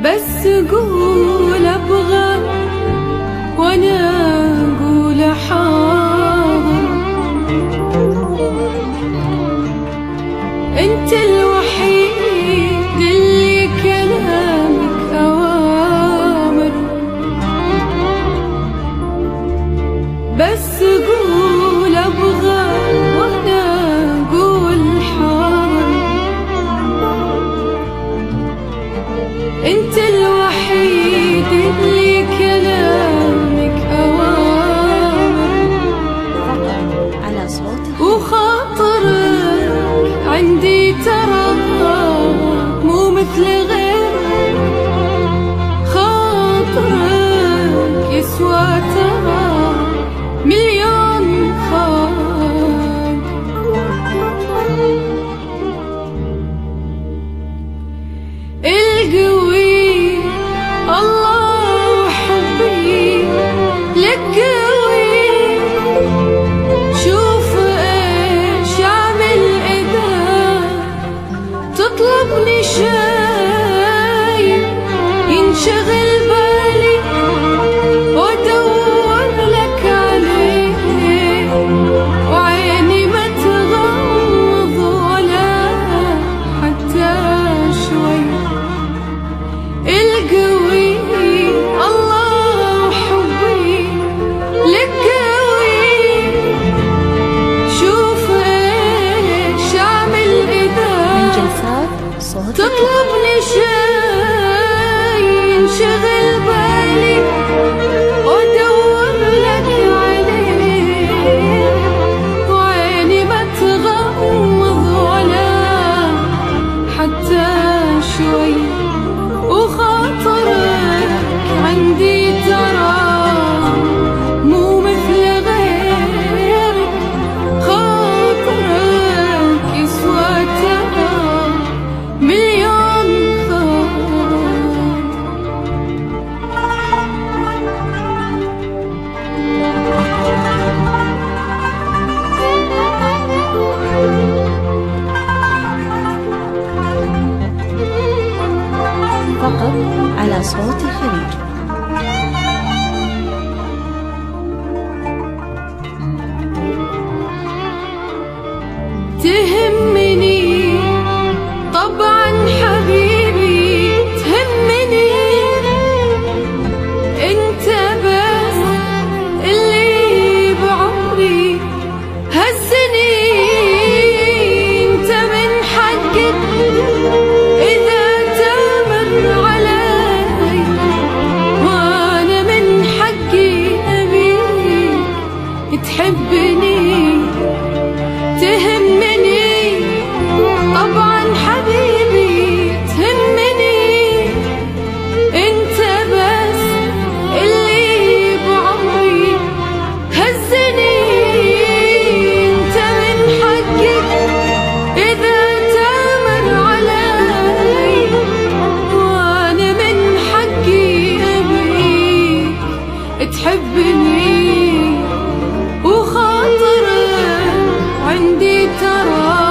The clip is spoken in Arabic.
بس قول أبغى وأنا أقول حاضر. أنت الوحيد اللي كلامك أوامر، بس قول أبغى وأنا أقول حاضر. أنت الوحيد اللي كلامك أوامر، على صوتك وخاطرك عندي ترى مو مثل غيرك. خاطرك يسوى ترى مليون خاطر. القوي الله وحبي لك قوي، شوف ايش اعمل اذا تطلبني شي. ينشغل بالي وادور لك عليه، وعيني ما تغمض ولا حتى شوي. القوي الله وحبي لك قوي، شوف ايش اعمل اذا من جلسات صوتك تطلبني شي. ينشغل بالي وادور لك عليه، وعيني ما تغمض ولا حتى شوي. وخاطرك عندي ترى مو مثل غيرك. خاطرك يسوى ترى مليون خاطر. فقط على صوت الخليج. تهمني طبعا حبيبي تهمني، انت بس اللي بعمري هزني. انت من حقك اذا تامر علي، وانا من حقي ابيك تحبني. تهمني طبعا حبيبي تهمني، انت بس اللي بعمري هزني. انت من حقك اذا تامر علي، وانا من حقي ابيك تحبني. وخاطرك عندي ترى